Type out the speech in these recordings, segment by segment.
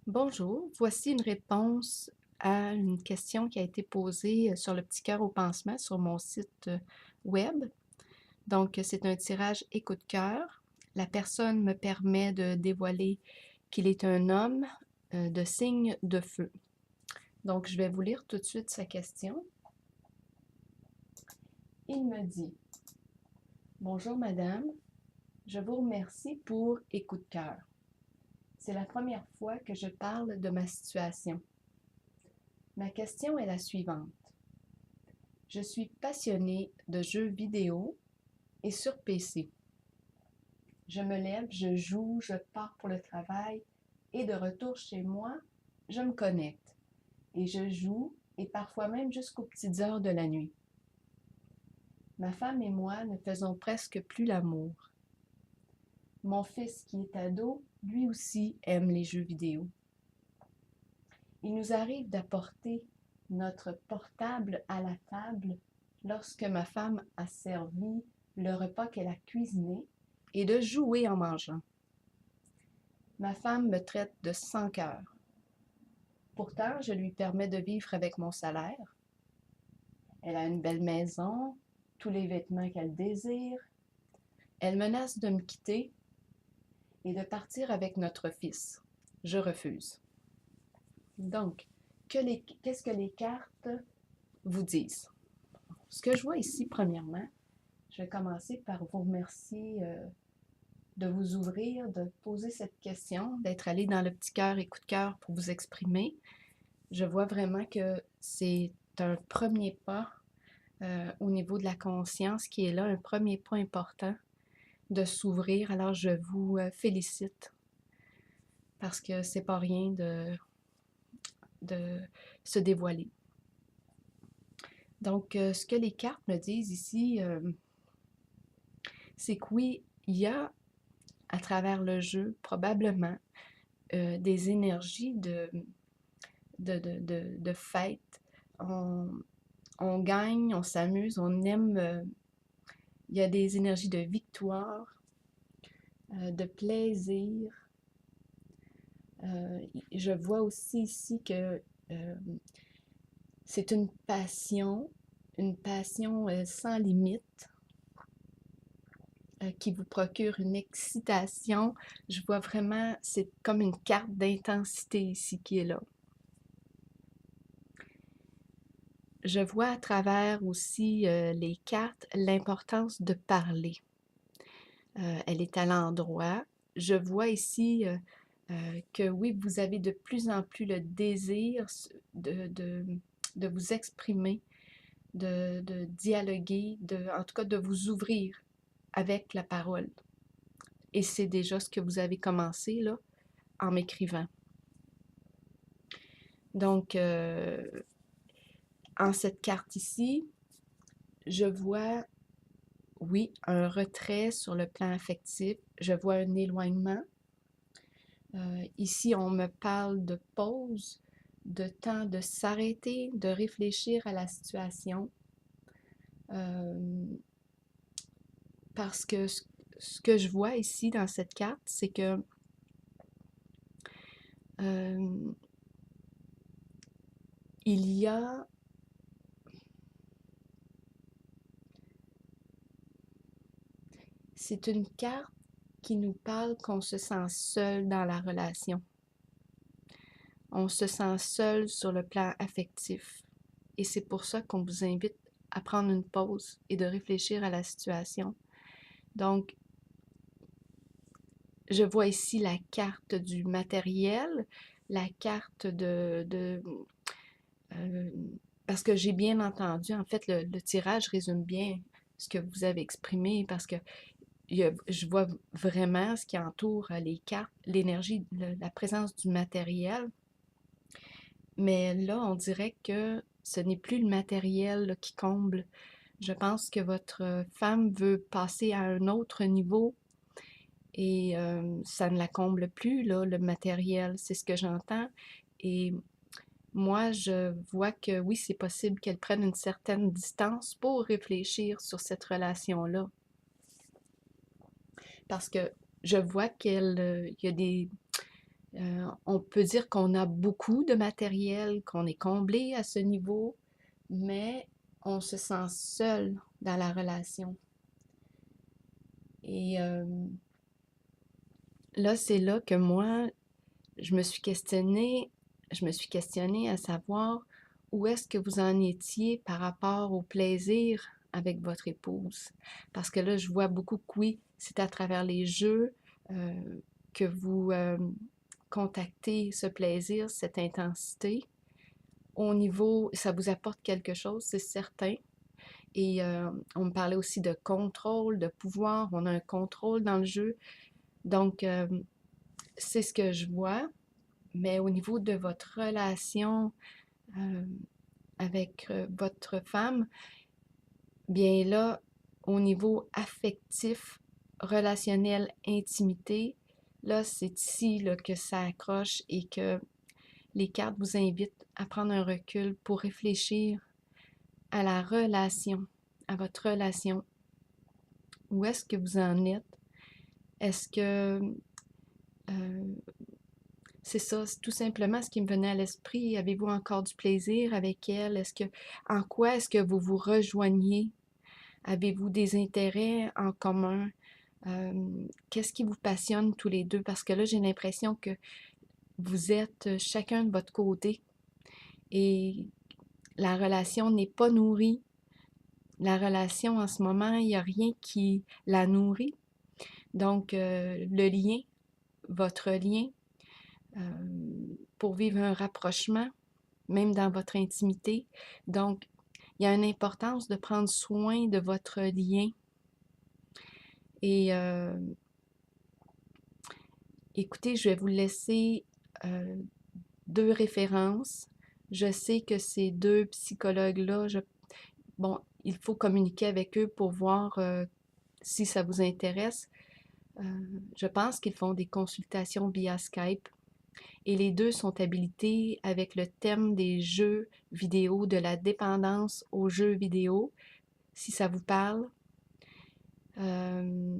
Bonjour, voici une réponse à une question qui a été posée sur le petit cœur au pansement sur mon site web. Donc, c'est un tirage et coup de cœur. La personne me permet de dévoiler qu'il est un homme de signe de feu. Donc, je vais vous lire tout de suite sa question. Il me dit: Bonjour madame, je vous remercie pour et coup de cœur. C'est la première fois que je parle de ma situation. Ma question est la suivante. Je suis passionnée de jeux vidéo et sur PC. Je me lève, je joue, je pars pour le travail et de retour chez moi, je me connecte et je joue et parfois même jusqu'aux petites heures de la nuit. Ma femme et moi ne faisons presque plus l'amour. Mon fils qui est ado, lui aussi aime les jeux vidéo. Il nous arrive d'apporter notre portable à la table lorsque ma femme a servi le repas qu'elle a cuisiné et de jouer en mangeant. Ma femme me traite de sans cœur. Pourtant, je lui permets de vivre avec mon salaire. Elle a une belle maison, tous les vêtements qu'elle désire. Elle menace de me quitter et de partir avec notre fils. Je refuse. Donc, qu'est-ce que les cartes vous disent? Ce que je vois ici, premièrement, je vais commencer par vous remercier de vous ouvrir, de poser cette question, d'être allé dans le petit cœur et coup de cœur pour vous exprimer. Je vois vraiment que c'est un premier pas au niveau de la conscience qui est là, un premier pas important de s'ouvrir. Alors, je vous félicite parce que c'est pas rien de se dévoiler. Donc, ce que les cartes me disent ici, c'est que oui, il y a à travers le jeu probablement des énergies de fête. On, on gagne, on s'amuse, on aime. Il y a des énergies de victoire, de plaisir. Je vois aussi ici que euh, c'est une passion sans limite qui vous procure une excitation. Je vois vraiment, c'est comme une carte d'intensité ici qui est là. Je vois à travers aussi les cartes l'importance de parler. Elle est à l'endroit. Je vois ici que oui, vous avez de plus en plus le désir de, de, de vous exprimer, de dialoguer, en tout cas de vous ouvrir avec la parole. Et c'est déjà ce que vous avez commencé là en m'écrivant. Donc, en cette carte ici, je vois, oui, un retrait sur le plan affectif. Je vois un éloignement. Ici, on me parle de pause, de temps de s'arrêter, de réfléchir à la situation. Parce que ce que je vois ici dans cette carte, c'est que euh, il y a c'est une carte qui nous parle qu'on se sent seul dans la relation. On se sent seul sur le plan affectif. Et c'est pour ça qu'on vous invite à prendre une pause et de réfléchir à la situation. Donc, je vois ici la carte du matériel, la carte euh, parce que j'ai bien entendu, en fait, le tirage résume bien ce que vous avez exprimé, parce que je vois vraiment ce qui entoure les cartes, l'énergie, la présence du matériel. Mais là, on dirait que ce n'est plus le matériel là, qui comble. Je pense que votre femme veut passer à un autre niveau et ça ne la comble plus, là, le matériel. C'est ce que j'entends. Et moi, je vois que oui, c'est possible qu'elle prenne une certaine distance pour réfléchir sur cette relation-là. Parce que je vois qu'il y a On peut dire qu'on a beaucoup de matériel, qu'on est comblé à ce niveau, mais on se sent seul dans la relation. Et là, c'est là que moi, je me suis questionnée à savoir où est-ce que vous en étiez par rapport au plaisir avec votre épouse. Parce que là, je vois beaucoup que oui, c'est à travers les jeux euh, que vous contactez ce plaisir, cette intensité. Au niveau, ça vous apporte quelque chose, c'est certain. Et on me parlait aussi de contrôle, de pouvoir. On a un contrôle dans le jeu. Donc, c'est ce que je vois. Mais au niveau de votre relation euh, avec votre femme, bien là, au niveau affectif, relationnel, intimité, là, c'est ici là, que ça accroche et que les cartes vous invitent à prendre un recul pour réfléchir à la relation, à votre relation. Où est-ce que vous en êtes? Est-ce que euh, c'est ça, c'est tout simplement ce qui me venait à l'esprit. Avez-vous encore du plaisir avec elle? En quoi est-ce que vous vous rejoignez? Avez-vous des intérêts en commun? Qu'est-ce qui vous passionne tous les deux? Parce que là, j'ai l'impression que vous êtes chacun de votre côté et la relation n'est pas nourrie. La relation en ce moment, il n'y a rien qui la nourrit. Donc, le lien, votre lien, pour vivre un rapprochement, même dans votre intimité. Donc, il y a une importance de prendre soin de votre lien. Et écoutez, je vais vous laisser euh, deux références. Je sais que ces deux psychologues-là, bon, il faut communiquer avec eux pour voir si ça vous intéresse. Euh, je pense qu'ils font des consultations via Skype et les deux sont habilités avec le thème des jeux vidéo, de la dépendance aux jeux vidéo, si ça vous parle. Euh,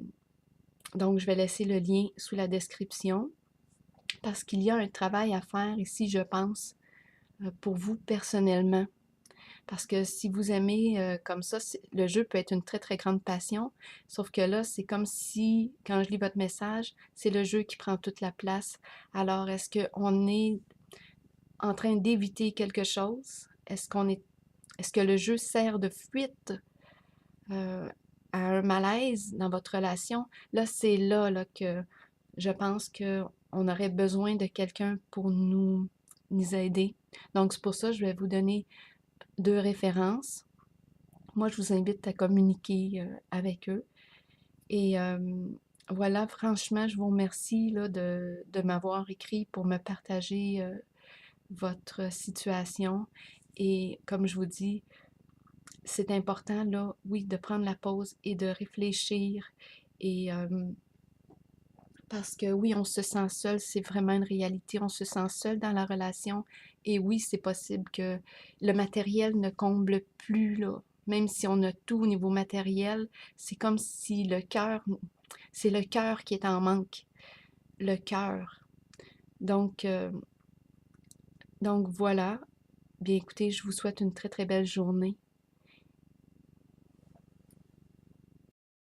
donc, je vais laisser le lien sous la description parce qu'il y a un travail à faire ici, je pense, pour vous personnellement. Parce que si vous aimez comme ça, le jeu peut être une très très grande passion. Sauf que là, c'est comme si, quand je lis votre message, c'est le jeu qui prend toute la place. Alors, est-ce qu'on est en train d'éviter quelque chose? Est-ce que le jeu sert de fuite euh, à un malaise dans votre relation? Là, c'est là que je pense qu'on aurait besoin de quelqu'un pour nous aider. Donc, c'est pour ça que je vais vous donner deux références. Moi, je vous invite à communiquer avec eux. Et voilà, franchement, je vous remercie là, de m'avoir écrit pour me partager votre situation. Et comme je vous dis, c'est important, là, oui, de prendre la pause et de réfléchir. Et parce que oui, on se sent seul, c'est vraiment une réalité. On se sent seul dans la relation. Et oui, c'est possible que le matériel ne comble plus, là. Même si on a tout au niveau matériel, c'est comme si c'est le cœur qui est en manque. Le cœur. Donc, donc voilà. Bien écoutez, je vous souhaite une très très belle journée.